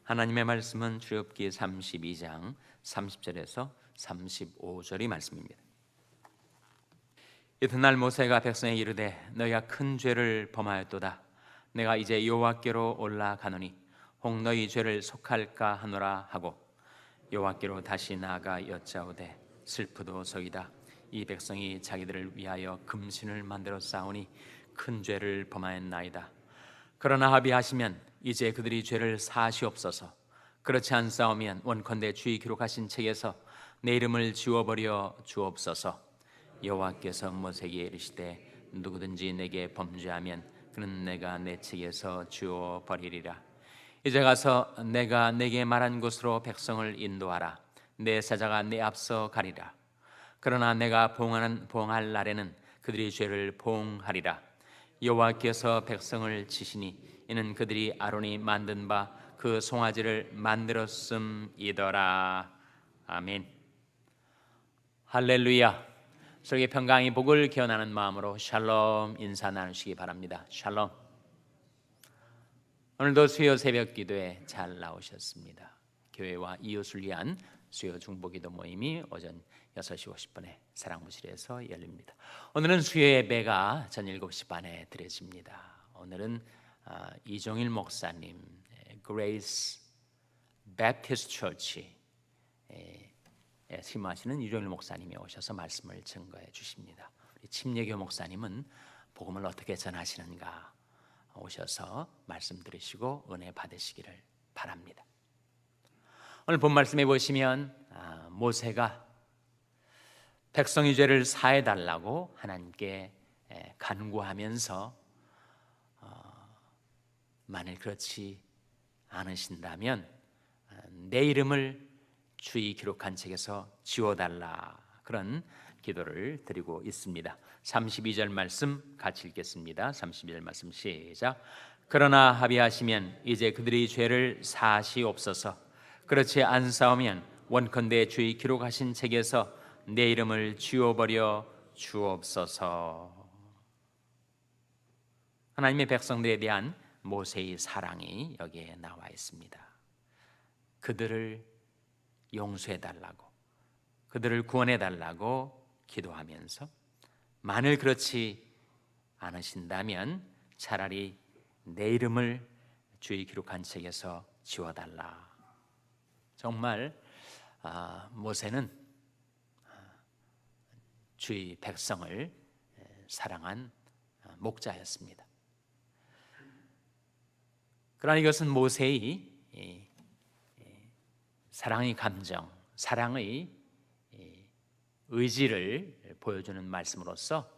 하나님의 말씀은 출애굽기 32장 30절에서 35절의 말씀입니다. 이튿날 모세가 백성에게 이르되 너희가 큰 죄를 범하였도다. 내가 이제 여호와께로 올라가노니 혹 너희 죄를 속할까 하노라 하고 여호와께로 다시 나아가 여짜오되 슬프도소이다. 이 백성이 자기들을 위하여 금신을 만들어 쌓으니 큰 죄를 범하였나이다. 그러나 합의하시면 이제 그들이 죄를 사하시옵소서. 그렇지 않사오면 원컨대 주의 기록하신 책에서 내 이름을 지워버려 주옵소서. 여호와께서 모세에게 이르시되 누구든지 내게 범죄하면 그는 내가 내 책에서 지워버리리라. 이제 가서 내가 내게 말한 곳으로 백성을 인도하라. 내 사자가 내 앞서 가리라. 그러나 내가 보응할 날에는 그들이 죄를 보응하리라. 여호와께서 백성을 치시니 이는 그들이 아론이 만든 바 그 송아지를 만들었음이더라. 아멘. 할렐루야. 서로에게 평강의 복을 기원하는 마음으로 샬롬 인사 나누시기 바랍니다. 샬롬. 오늘도 수요 새벽 기도에 잘 나오셨습니다. 교회와 이웃을 위한 수요 중보기도 모임이 오전 6시 50분에 사랑무실에서 열립니다. 오늘은 수요 예배가 전 7시 반에 드려집니다. 오늘은 이종일 목사님 그레이스 배프티스트 처치에 심하시는 이종일 목사님이 오셔서 말씀을 증거해 주십니다. 우리 침례교 목사님은 복음을 어떻게 전하시는가 오셔서 말씀 들으시고 은혜 받으시기를 바랍니다. 오늘 본 말씀에 보시면 모세가 백성의 죄를 사해 달라고 하나님께 간구하면서 만일 그렇지 않으신다면 내 이름을 주의 기록한 책에서 지워달라, 그런 기도를 드리고 있습니다. 32절 말씀 같이 읽겠습니다. 32절 말씀 시작. 그러나 합의하시면 이제 그들이 죄를 사하시옵소서. 그렇지 않사오면 원컨대 주의 기록하신 책에서 내 이름을 지워버려 주옵소서. 하나님의 백성들에 대한 모세의 사랑이 여기에 나와 있습니다. 그들을 용서해달라고, 그들을 구원해달라고 기도하면서 만일 그렇지 않으신다면 차라리 내 이름을 주의 기록한 책에서 지워달라. 정말 모세는 주의 백성을 사랑한 목자였습니다. 그러나 이것은 모세의 사랑의 감정, 사랑의 의지를 보여주는 말씀으로서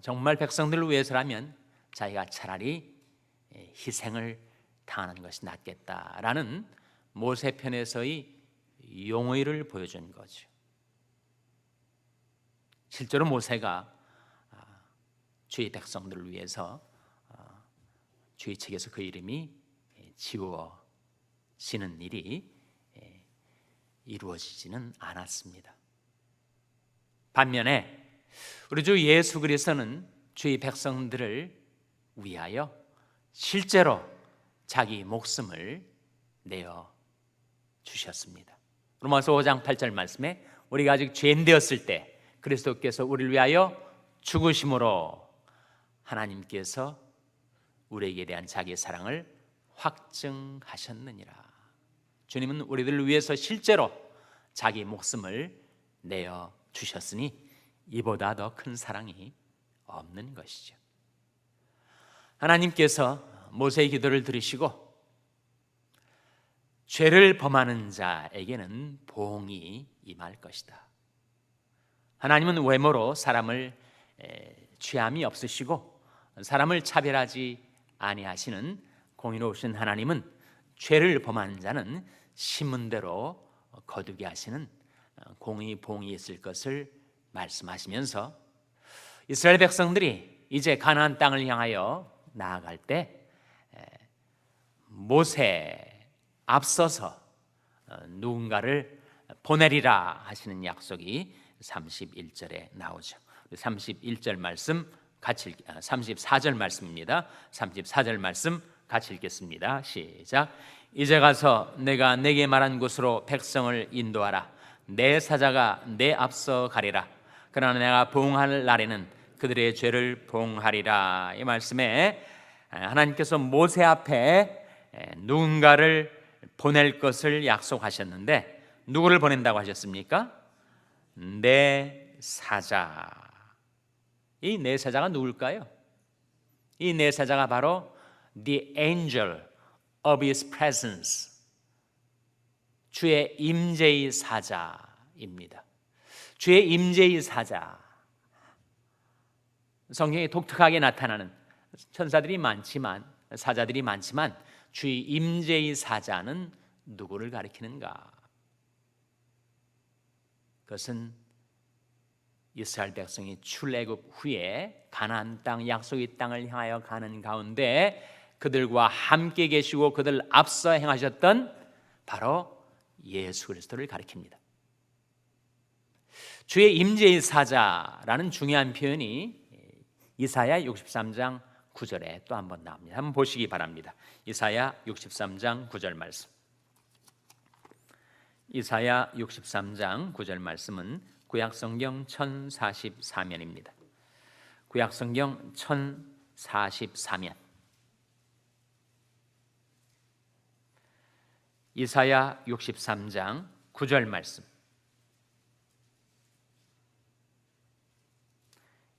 정말 백성들을 위해서라면 자기가 차라리 희생을 당하는 것이 낫겠다라는 모세 편에서의 용의를 보여준 거죠. 실제로 모세가 주의 백성들을 위해서 주의 책에서 그 이름이 지워지는 일이 이루어지지는 않았습니다. 반면에 우리 주 예수 그리스도는 주의 백성들을 위하여 실제로 자기 목숨을 내어 주셨습니다. 로마서 5장 8절 말씀에 우리가 아직 죄인 되었을 때 그리스도께서 우리를 위하여 죽으심으로 하나님께서 우리에게 대한 자기의 사랑을 확증하셨느니라. 주님은 우리들을 위해서 실제로 자기 목숨을 내어 주셨으니 이보다 더 큰 사랑이 없는 것이죠. 하나님께서 모세의 기도를 들으시고 죄를 범하는 자에게는 보응이 임할 것이다. 하나님은 외모로 사람을 취함이 없으시고 사람을 차별하지 아니하시는 공의로우신 하나님은 죄를 범하는 자는 신문대로 거두게 하시는 공의 보응이 있을 것을 말씀하시면서 이스라엘 백성들이 이제 가나안 땅을 향하여 나아갈 때 모세 앞서서 누군가를 보내리라 하시는 약속이 31절에 나오죠. 31절 말씀 같이 34절 말씀입니다. 34절 말씀 같이 읽겠습니다. 시작. 이제 가서 내가 내게 말한 곳으로 백성을 인도하라. 내 사자가 내 앞서 가리라. 그러나 내가 보응할 날에는 그들의 죄를 보응하리라. 이 말씀에 하나님께서 모세 앞에 누군가를 보낼 것을 약속하셨는데 누구를 보낸다고 하셨습니까? 내 사자. 이 내 사자가 누굴까요? 이 내 사자가 바로 The angel of his presence, 주의 임재의 사자입니다. 주의 임재의 사자. 성경에 독특하게 나타나는 천사들이 많지만, 사자들이 많지만 주의 임재의 사자는 누구를 가리키는가? 그것은 이스라엘 백성이 출애굽 후에 가나안 땅, 약속의 땅을 향하여 가는 가운데 그들과 함께 계시고 그들 앞서 행하셨던 바로 예수 그리스도를 가리킵니다. 주의 임재의 사자라는 중요한 표현이 이사야 63장 9절에 또 한 번 나옵니다. 한번 보시기 바랍니다. 이사야 63장 9절 말씀. 이사야 63장 9절 말씀은 구약성경 1044면입니다. 구약성경 1044면. 이사야 63장 9절 말씀.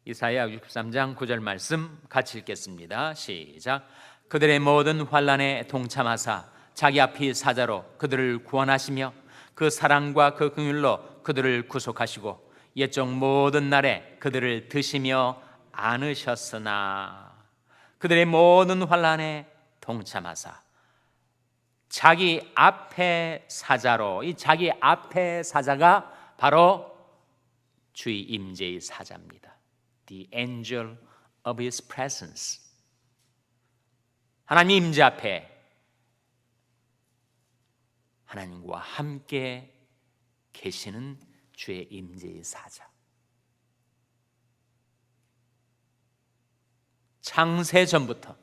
이사야 63장 9절 말씀 같이 읽겠습니다. 시작. 그들의 모든 환난에 동참하사 자기 앞이 사자로 그들을 구원하시며 그 사랑과 그 긍휼로 그들을 구속하시고 옛적 모든 날에 그들을 드시며 안으셨으나 그들의 모든 환난에 동참하사 자기 앞에 사자로, 이 자기 앞에 사자가 바로 주의 임재의 사자입니다. The angel of his presence. 하나님 임재 앞에 하나님과 함께 계시는 주의 임재의 사자. 창세 전부터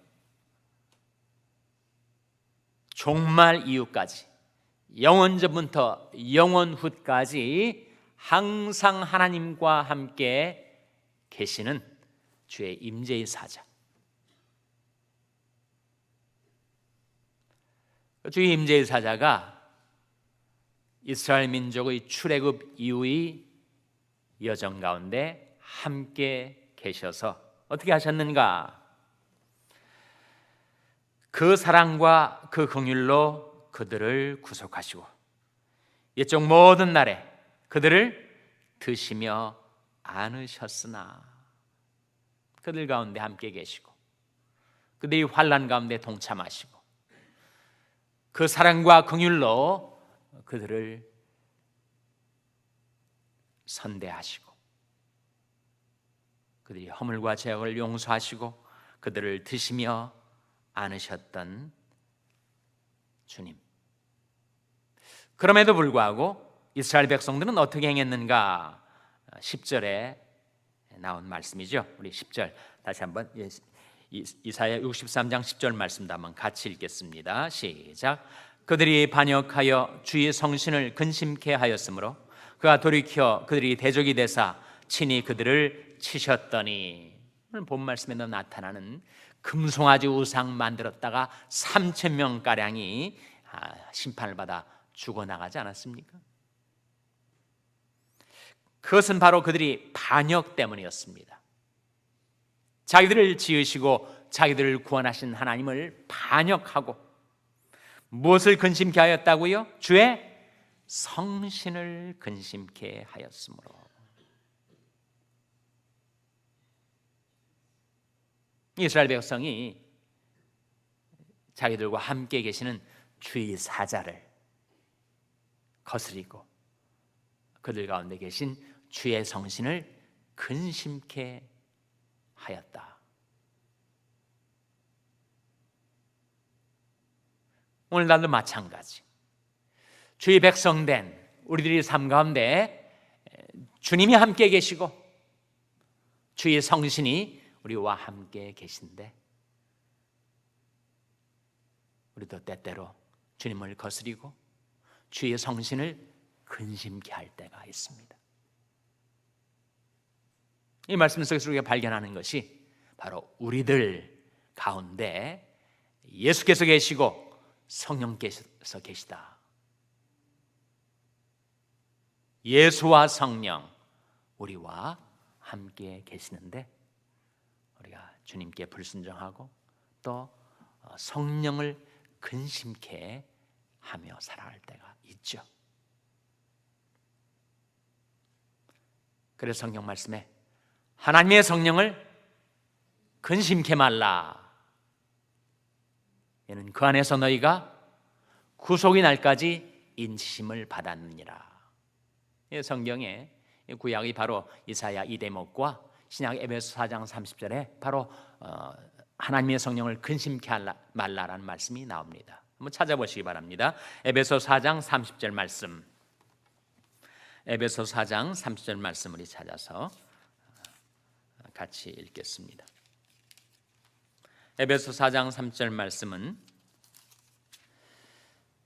종말 이후까지, 영원 전부터 영원 후까지 항상 하나님과 함께 계시는 주의 임재의 사자. 주의 임재의 사자가 이스라엘 민족의 출애굽 이후의 여정 가운데 함께 계셔서 어떻게 하셨는가? 그 사랑과 그 긍휼로 그들을 구속하시고 옛적 모든 날에 그들을 드시며 안으셨으나 그들 가운데 함께 계시고 그들이 환난 가운데 동참하시고 그 사랑과 긍휼로 그들을 선대하시고 그들이 허물과 죄악을 용서하시고 그들을 드시며 안으셨던 주님. 그럼에도 불구하고 이스라엘 백성들은 어떻게 행했는가? 10절에 나온 말씀이죠. 우리 10절 다시 한번 이사야 63장 10절 말씀도 한번 같이 읽겠습니다. 시작. 그들이 반역하여 주의 성신을 근심케 하였으므로 그가 돌이켜 그들이 대적이 되사 친히 그들을 치셨더니, 오늘 본 말씀에도 나타나는 금송아지 우상 만들었다가 3,000명가량이 심판을 받아 죽어나가지 않았습니까? 그것은 바로 그들이 반역 때문이었습니다. 자기들을 지으시고 자기들을 구원하신 하나님을 반역하고 무엇을 근심케 하였다고요? 주의 성신을 근심케 하였으므로. 이스라엘 백성이 자기들과 함께 계시는 주의 사자를 거스리고 그들 가운데 계신 주의 성신을 근심케 하였다. 오늘날도 마찬가지. 주의 백성된 우리들의 삶 가운데 주님이 함께 계시고 주의 성신이 우리와 함께 계신데 우리도 때때로 주님을 거스리고 주의 성신을 근심케 할 때가 있습니다. 이 말씀 속에서 우리가 발견하는 것이 바로 우리들 가운데 예수께서 계시고 성령께서 계시다. 예수와 성령, 우리와 함께 계시는데 우리가 주님께 불순종하고 또 성령을 근심케 하며 살아갈 때가 있죠. 그래서 성경 말씀에 하나님의 성령을 근심케 말라. 이는 그 안에서 너희가 구속의 날까지 인치심을 받았느니라. 성경에 구약이 바로 이사야 이 대목과 신약 에베소 4장 30절에 바로 하나님의 성령을 근심케 말라라는 말씀이 나옵니다. 한번 찾아보시기 바랍니다. 에베소 4장 30절 말씀, 에베소 4장 30절 말씀 우리 찾아서 같이 읽겠습니다. 에베소 4장 30절 말씀은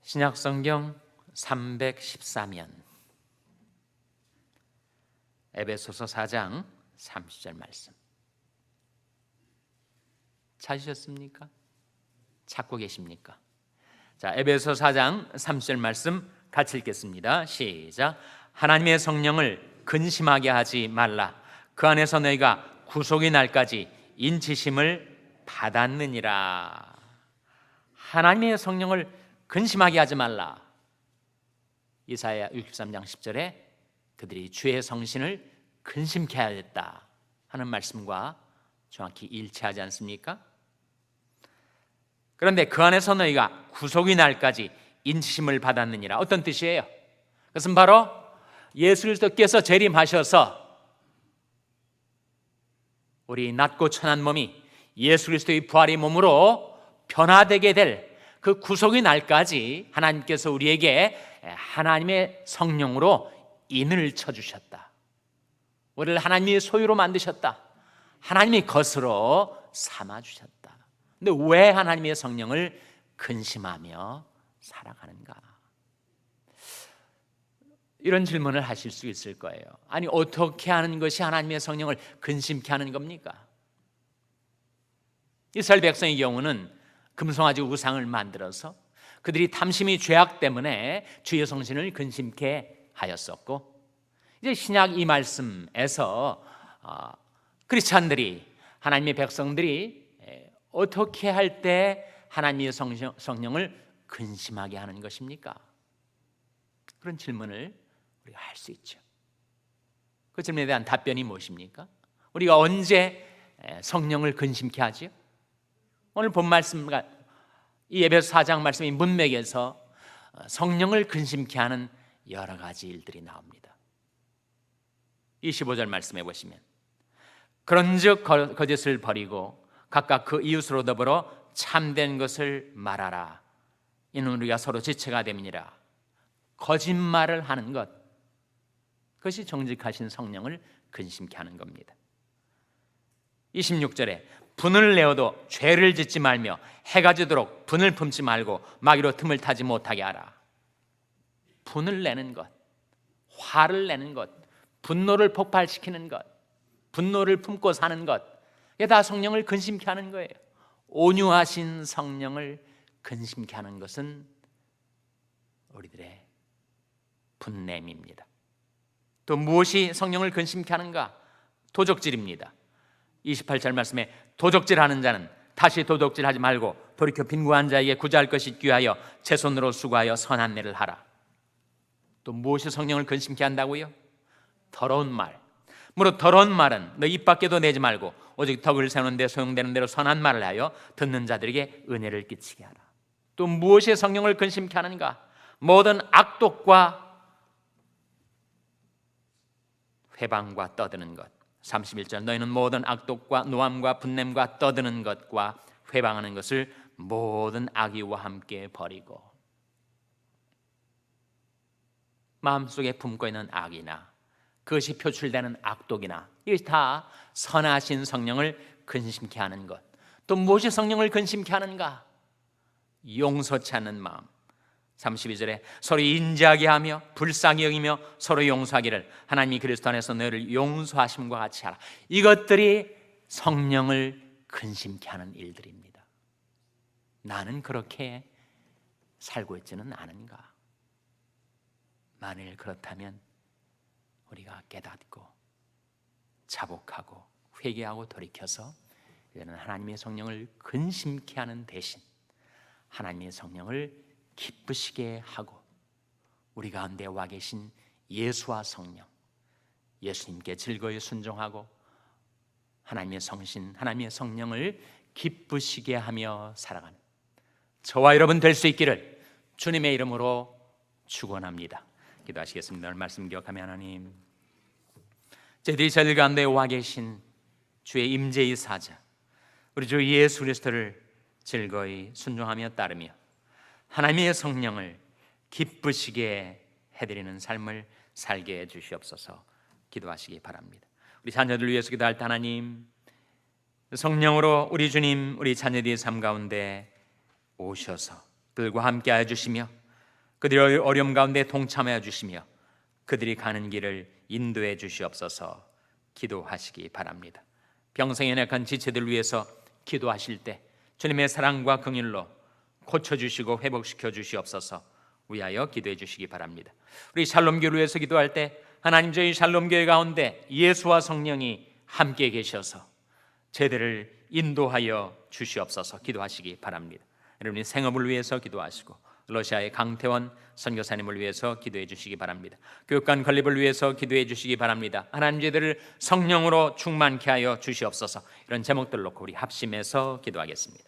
신약성경 314면 에베소서 4장 30절 말씀 찾으셨습니까? 찾고 계십니까? 자, 에베소 4장 30절 말씀 같이 읽겠습니다. 시작. 하나님의 성령을 근심하게 하지 말라. 그 안에서 너희가 구속의 날까지 인치심을 받았느니라. 하나님의 성령을 근심하게 하지 말라. 이사야 63장 10절에 그들이 주의 성신을 근심케 하였다 하는 말씀과 정확히 일치하지 않습니까? 그런데 그 안에서 너희가 구속의 날까지 인치심을 받았느니라. 어떤 뜻이에요? 그것은 바로 예수 그리스도께서 재림하셔서 우리 낮고 천한 몸이 예수 그리스도의 부활의 몸으로 변화되게 될 그 구속의 날까지 하나님께서 우리에게 하나님의 성령으로 인을 쳐주셨다. 우리를 하나님의 소유로 만드셨다. 하나님의 것으로 삼아주셨다. 근데 왜 하나님의 성령을 근심하며 살아가는가? 이런 질문을 하실 수 있을 거예요. 아니, 어떻게 하는 것이 하나님의 성령을 근심케 하는 겁니까? 이스라엘 백성의 경우는 금송아지 우상을 만들어서 그들이 탐심이 죄악 때문에 주의 성신을 근심케 하였었고, 이제 신약 이 말씀에서 크리스찬들이, 하나님의 백성들이 어떻게 할 때 하나님의 성령을 근심하게 하는 것입니까? 그런 질문을 우리가 할 수 있죠. 그 질문에 대한 답변이 무엇입니까? 우리가 언제 성령을 근심케 하지요? 오늘 본 말씀과 이 에베소 4장 말씀의 문맥에서 성령을 근심케 하는 여러 가지 일들이 나옵니다. 25절 말씀해 보시면 그런즉 거짓을 버리고 각각 그 이웃으로 더불어 참된 것을 말하라. 이는 우리가 서로 지체가 됨이니라. 거짓말을 하는 것, 그것이 정직하신 성령을 근심케 하는 겁니다. 26절에 분을 내어도 죄를 짓지 말며 해가 지도록 분을 품지 말고 마귀로 틈을 타지 못하게 하라. 분을 내는 것, 화를 내는 것, 분노를 폭발시키는 것, 분노를 품고 사는 것, 이게 다 성령을 근심케 하는 거예요. 온유하신 성령을 근심케 하는 것은 우리들의 분냄입니다. 또 무엇이 성령을 근심케 하는가? 도적질입니다. 28절 말씀에 도적질하는 자는 다시 도적질하지 말고 돌이켜 빈구한 자에게 구제할 것이 귀하여 제 손으로 수고하여 선한 일을 하라. 또 무엇이 성령을 근심케 한다고요? 더러운 말. 무릇 더러운 말은 너 입 밖에도 내지 말고 오직 덕을 세우는 데 소용되는 대로 선한 말을 하여 듣는 자들에게 은혜를 끼치게 하라. 또 무엇이 성령을 근심케 하는가? 모든 악독과 회방과 떠드는 것. 31절 너희는 모든 악독과 노함과 분냄과 떠드는 것과 회방하는 것을 모든 악의와 함께 버리고, 마음속에 품고 있는 악이나 그것이 표출되는 악독이나 이것이 다 선하신 성령을 근심케 하는 것. 또 무엇이 성령을 근심케 하는가? 용서치 않는 마음. 32절에 서로 인자하게 하며 불쌍히 여기며 서로 용서하기를 하나님이 그리스도 안에서 너희를 용서하심과 같이 하라. 이것들이 성령을 근심케 하는 일들입니다. 나는 그렇게 살고 있지는 않은가? 만일 그렇다면 우리가 깨닫고 자복하고 회개하고 돌이켜서 이제는 하나님의 성령을 근심케 하는 대신 하나님의 성령을 기쁘시게 하고 우리 가운데 와 계신 예수와 성령, 예수님께 즐거이 순종하고 하나님의 성신, 하나님의 성령을 기쁘시게 하며 살아가는 저와 여러분 될 수 있기를 주님의 이름으로 축원합니다. 기도하시겠습니다. 오늘 말씀 기억하며 하나님, 저희들이 저희 가운데 와 계신 주의 임재의 사자 우리 주 예수 그리스도를 즐거이 순종하며 따르며 하나님의 성령을 기쁘시게 해드리는 삶을 살게 해주시옵소서. 기도하시기 바랍니다. 우리 자녀들 위해서 기도할 때 하나님, 성령으로 우리 주님 우리 자녀들의 삶 가운데 오셔서 그들과 함께 하여 주시며 그들의 어려움 가운데 동참하여 주시며 그들이 가는 길을 인도해 주시옵소서. 기도하시기 바랍니다. 병성에 연약한 지체들 위해서 기도하실 때 주님의 사랑과 긍휼로 고쳐주시고 회복시켜 주시옵소서. 위하여 기도해 주시기 바랍니다. 우리 샬롬교를 위해서 기도할 때 하나님, 저희 샬롬교회 가운데 예수와 성령이 함께 계셔서 제대를 인도하여 주시옵소서. 기도하시기 바랍니다. 여러분이 생업을 위해서 기도하시고 러시아의 강태원 선교사님을 위해서 기도해 주시기 바랍니다. 교육관 건립을 위해서 기도해 주시기 바랍니다. 하나님, 제들을 성령으로 충만케 하여 주시옵소서. 이런 제목들 놓고 우리 합심해서 기도하겠습니다.